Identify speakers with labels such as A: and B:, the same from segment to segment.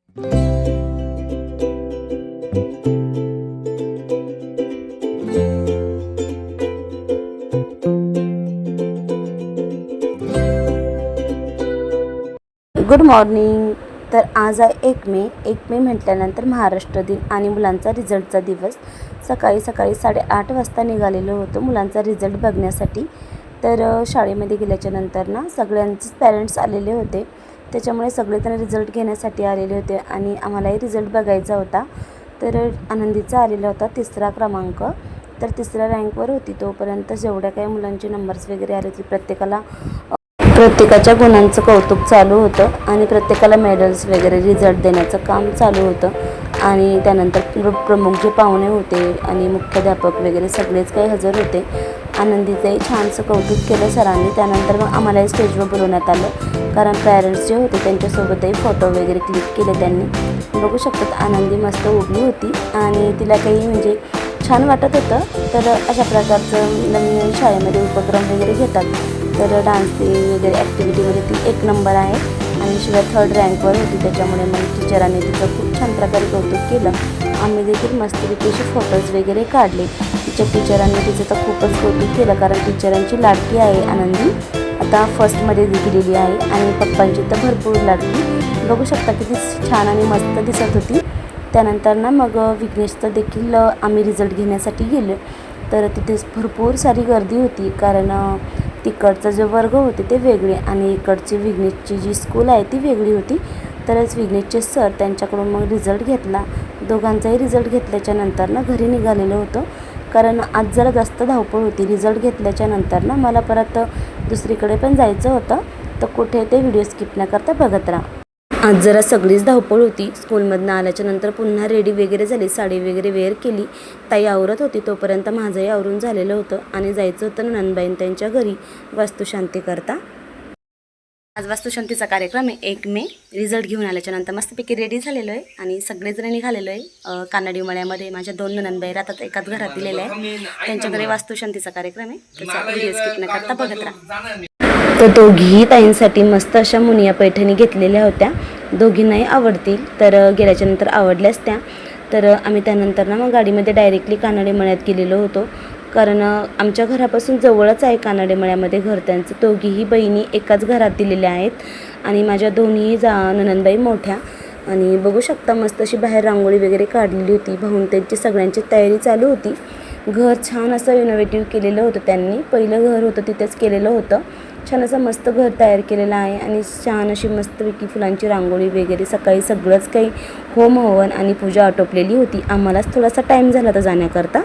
A: Good morning. तर आज आहे 1 मे म्हटल्यानंतर महाराष्ट्र दिन आणि मुलांचा रिझल्टचा दिवस. सकाळी 8:30 वाजता निघालेलो होतो मुलांचा रिझल्ट बघण्यासाठी. तर शाळेमध्ये गेल्याच्यानंतर ना सगळ्यांचेच पॅरेंट्स आलेले होते, त्याच्यामुळे सगळेजण रिझल्ट घेण्यासाठी आलेले होते आणि आम्हालाही रिझल्ट बघायचा होता. तर आनंदीचा आलेला होता 3रा क्रमांक. तर 3ऱ्या रँकवर होती. तोपर्यंत जेवढ्या काही मुलांचे नंबर्स वगैरे आले होते प्रत्येकाच्या गुणांचं कौतुक चालू होतं आणि प्रत्येकाला मेडल्स वगैरे रिझल्ट देण्याचं काम चालू होतं. आणि त्यानंतर प्रमुख जे पाहुणे होते आणि मुख्याध्यापक वगैरे सगळेच काही हजर होते. आनंदीचंही छानसं कौतुक केलं सरांनी. त्यानंतर मग आम्हालाही स्टेजवर बोलवण्यात आलं, कारण पॅरेंट्स जे होते त्यांच्यासोबतही फोटो वगैरे क्लिक केले त्यांनी. बघू शकतात आनंदी मस्त उभी होती आणि तिला काही म्हणजे छान वाटत होतं. तर अशा प्रकारचं नवीन शाळेमध्ये उपक्रम वगैरे घेतात. तर डान्सची वगैरे ॲक्टिव्हिटीमध्ये ती 1 नंबर आहे आणि शिवाय 3rd रँकवर होती. त्याच्यामुळे मग टीचरांनी तिचं खूप छान प्रकारे कौतुक केलं. आम्ही देखील मस्तपैकी असे फोटोज वगैरे काढले. तिच्या टीचरांनी तिचं तर खूपच कौतुक केलं, कारण टीचरांची लाडकी आहे आनंदी. आता फर्स्टमध्ये गेलेली आहे आणि पप्पांची तर भरपूर लाडकी. बघू शकता किती छान आणि मस्त दिसत होती. त्यानंतर ना मग विघ्नेशचं देखील आम्ही रिझल्ट घेण्यासाठी गेलो. तर तिथे भरपूर सारी गर्दी होती, कारण तिकडचं जे वर्ग होते ते वेगळे आणि इकडची विघ्नेशची जी स्कूल आहे ती वेगळी होती. तरच विघ्नेशचे सर त्यांच्याकडून मग रिझल्ट घेतला. दोघांचाही रिझल्ट घेतल्याच्या नंतर ना घरी निघालेलो होतो, कारण आज जरा जास्त धावपळ होती. रिझल्ट घेतल्याच्या नंतर ना मला परत दुसरीकडे पण जायचं होतं, तर कुठे ते व्हिडिओ स्किप न करता बघत राहा. आज जरा सगळीच धावपळ होती. स्कूलमधनं आल्याच्या नंतर पुन्हा रेडी वगैरे झाली, साडी वगैरे वेअर केली. ताई आवरत होती, तोपर्यंत माझंही आवरून झालेलं होतं आणि जायचं होतं नंदबाईन त्यांच्या घरी वास्तुशांती करता. आज वास्तुशांतीचा कार्यक्रम आहे 1 मे. रिझल्ट घेऊन आल्याच्या नंतर मस्तपैकी रेडी झालेलो आहे आणि सगळेजण निघालेलो आहे. कानडी मळ्यामध्ये माझ्या 2 नंदबाई राहतात, एकाच घरात दिलेल्या आहे. त्यांच्याकडे वास्तुशांतीचा कार्यक्रम आहे, त्याचा व्हिडिओ स्किप न करता बघत राहा. तर दोघीही ताईंसाठी मस्त अशा मुनिया पैठणी घेतलेल्या होत्या. दोघींनाही आवडतील. तर गेल्याच्यानंतर आवडल्याच त्या. तर आम्ही त्यानंतर ना मग गाडीमध्ये डायरेक्टली कानडे मळ्यात गेलेलो होतो, कारण आमच्या घरापासून जवळच आहे कानडे मळ्यामध्ये घर त्यांचं. दोघीही बहिणी एकाच घरात दिलेल्या आहेत आणि माझ्या दोन्ही नणंदबाई मोठ्या. आणि बघू शकता मस्त अशी बाहेर रांगोळी वगैरे काढलेली होती. भाऊन त्यांची सगळ्यांची तयारी चालू होती. घर छान असं इनोव्हेटिव्ह केलेलं होतं त्यांनी. पहिलं घर होतं तिथेच केलेलं होतं. छान असं मस्त घर तयार केलेलं आहे आणि छान अशी मस्तपैकी फुलांची रांगोळी वगैरे. सकाळी सगळंच काही होम हवन आणि पूजा आटोपलेली होती. आम्हालाच थोडासा टाईम झाला तर जाण्याकरता.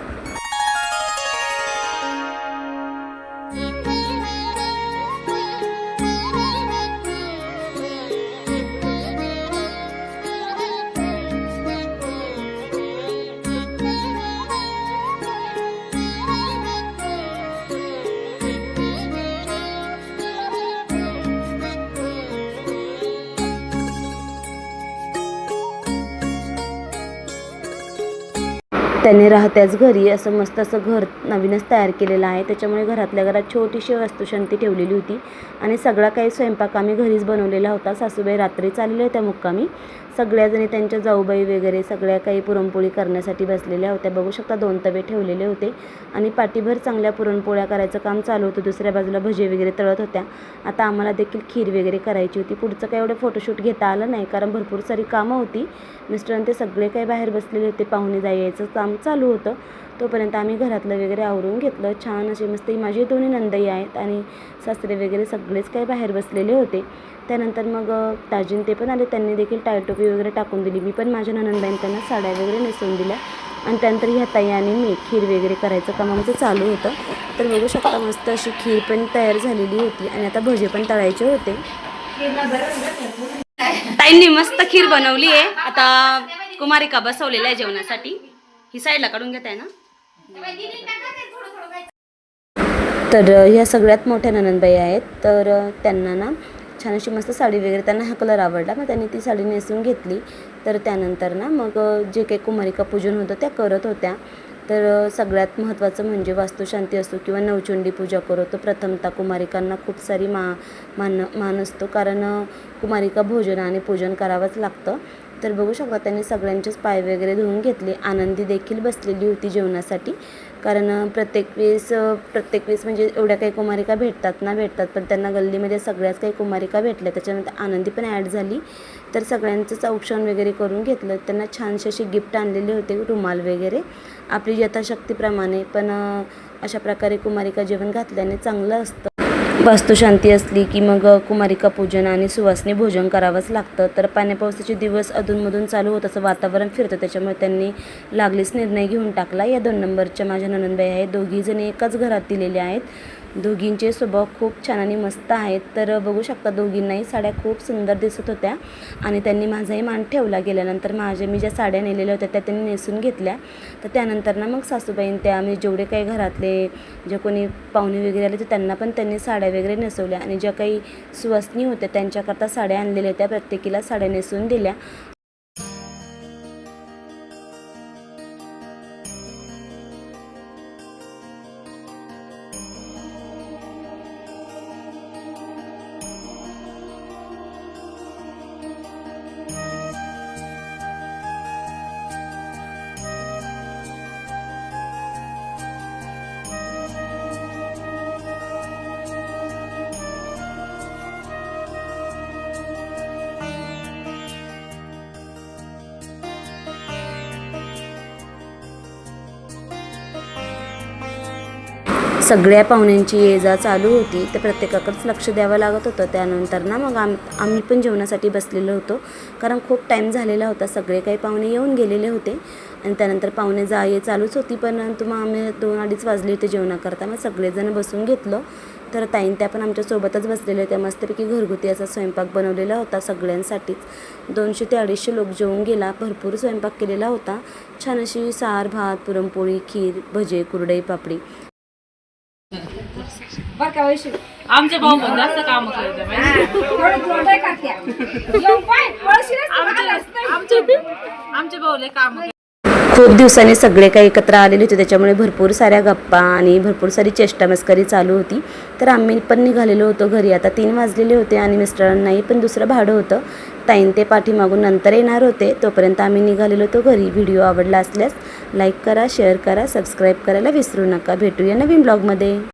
A: त्यांनी राहत्याच घरी असं मस्त असं घर नवीनच तयार केलेलं आहे. त्याच्यामुळे घरातल्या घरात छोटीशी वास्तुशांती ठेवलेली होती आणि सगळा काही स्वयंपाक आम्ही घरीच बनवलेला होता. सासूबाई रात्री चाललेल्या होत्या मुक्कामी. सगळ्याजणी त्यांच्या जाऊबाई वगैरे सगळ्या काही पुरणपोळी करण्यासाठी बसलेल्या होत्या. बघू शकता 2 तवे ठेवलेले होते आणि पाठीभर चांगल्या पुरणपोळ्या करायचं काम चालू होतं. दुसऱ्या बाजूला भजे वगैरे तळत होत्या. आता आम्हाला देखील खीर वगैरे करायची होती. पुढचं काही एवढं फोटोशूट घेता आलं नाही, कारण भरपूर सारी कामं होती. मिस्टरांचे सगळे काही बाहेर बसलेले होते, पाहुणे जायचं काम चालू होतं. तोपर्यंत आम्ही घरातलं वगैरे आवरून घेतलं. छान असे मस्त माझे 2 नंदाई आहेत आणि सासरे वगैरे सगळेच काही बाहेर बसलेले होते. त्यानंतर मग ताजीन ते पण आले. त्यांनी देखील टायटोपी वगैरे टाकून दिली. मी पण माझ्या ननंदबाईंनी त्यांना साड्या वगैरे नेसून दिल्या आणि त्यानंतर ह्या ताई आणि मी खीर वगैरे करायचं काम आमचं चालू होतं. तर बघू शकता मस्त अशी खीर पण तयार झालेली होती आणि आता भजे पण तळायचे होते. ताईंनी मस्त खीर बनवली आहे. आता कुमारिका बसवलेल्या आहे जेवणासाठी. ही साईडला काढून घेत आहे ना. तर ह्या सगळ्यात मोठ्या ननंदबाई आहेत. तर त्यांना ना छान अशी मस्त साडी वगैरे, त्यांना हा कलर आवडला, मग त्यांनी ती साडी नेसून घेतली. तर त्यानंतर ना मग जे काही कुमारिका पूजन होतं त्या करत होत्या. तर सगळ्यात महत्त्वाचं म्हणजे वास्तुशांती असो किंवा नवचंडी पूजा करो, तर प्रथमतः कुमारिकांना खूप सारी मान असतो, कारण कुमारिका भोजन आणि पूजन करावंच लागतं. तर बघू शकता त्यांनी सगळ्यांचेच पाय वगैरे धुवून घेतले. आनंदी देखील बसलेली होती जेवणासाठी, कारण प्रत्येक वेळेस म्हणजे एवढ्या काही कुमारिका भेटतात, पण त्यांना गल्लीमध्ये सगळ्याच काही कुमारिका भेटल्या, त्याच्यानंतर आनंदी पण ॲड झाली. तर सगळ्यांचंच औक्षण वगैरे करून घेतलं. त्यांना छानसे असे गिफ्ट आणलेले होते, रुमाल वगैरे आपली यथाशक्तीप्रमाणे. पण अशा प्रकारे कुमारिका जेवण घातल्याने चांगलं असतं. वास्तुशांती असली की मग कुमारिका पूजन आणि सुवासिनी भोजन करावंच लागतं. तर पावसाचे दिवस अधूनमधून चालू होत असं वातावरण फिरतं, त्याच्यामुळे त्यांनी लागलीच निर्णय घेऊन टाकला. या 2 नंबरच्या माझ्या नणंदबाई आहेत, दोघीजणी एकाच घरात दिलेल्या आहेत. दोघींचे स्वभाव खूप छान आणि मस्त आहेत. तर बघू शकता दोघींनाही साड्या खूप सुंदर दिसत होत्या आणि त्यांनी माझाही मान ठेवला. गेल्यानंतर मी ज्या साड्या नेलेल्या होत्या त्या त्यांनी नेसून घेतल्या. तर त्यानंतर ना मग सासूबाईंनी त्या आम्ही जेवढे काही घरातले जे कोणी पाहुणे वगैरे आले तर त्यांना पण त्यांनी साड्या वगैरे नेसवल्या आणि ज्या काही सुवासिनी होत्या त्यांच्याकरता साड्या आणलेल्या त्या प्रत्येकीला साड्या नेसून दिल्या. सगळ्या पाहुण्यांची ये जा चालू होती, तर प्रत्येकाकडेच लक्ष द्यावं लागत होतं. त्यानंतर ना मग आम्ही पण जेवणासाठी बसलेलो होतो, कारण खूप टाईम झालेला होता. सगळे काही पाहुणे येऊन गेलेले होते आणि त्यानंतर पाहुणे ये चालूच होती. पण मग आम्ही 2-2:30 वाजले होते जेवणाकरता. मग सगळेजण बसून घेतलं. तर ताईन त्या पण आमच्यासोबतच बसलेल्या होत्या. मस्तपैकी घरगुती असा स्वयंपाक बनवलेला होता सगळ्यांसाठीच. 200 ते 250 लोक जेवून गेला. भरपूर स्वयंपाक केलेला होता. छान अशी सार, भात, पुरणपोळी, खीर, भजे, कुरडई, पापडी.
B: आमचे भाऊ पण जास्त काम करतात आमचे भाऊ लय काम.
A: खूप दिवसांनी सगळे काही एकत्र आलेले होते, त्याच्यामुळे भरपूर साऱ्या गप्पा आणि भरपूर सारी चेष्टा मस्करी चालू होती. तर आम्ही पण निघालेलो होतो घरी. आता 3 वाजलेले होते आणि मिस्टरांनाही पण दुसरं भाडं होतं. ताईन ते पाठीमागून नंतर येणार होते, तोपर्यंत आम्ही निघालेलो होतो घरी. व्हिडिओ आवडला असल्यास लाईक करा, शेअर करा, सबस्क्राईब करायला विसरू नका. भेटूया नवीन ब्लॉगमध्ये.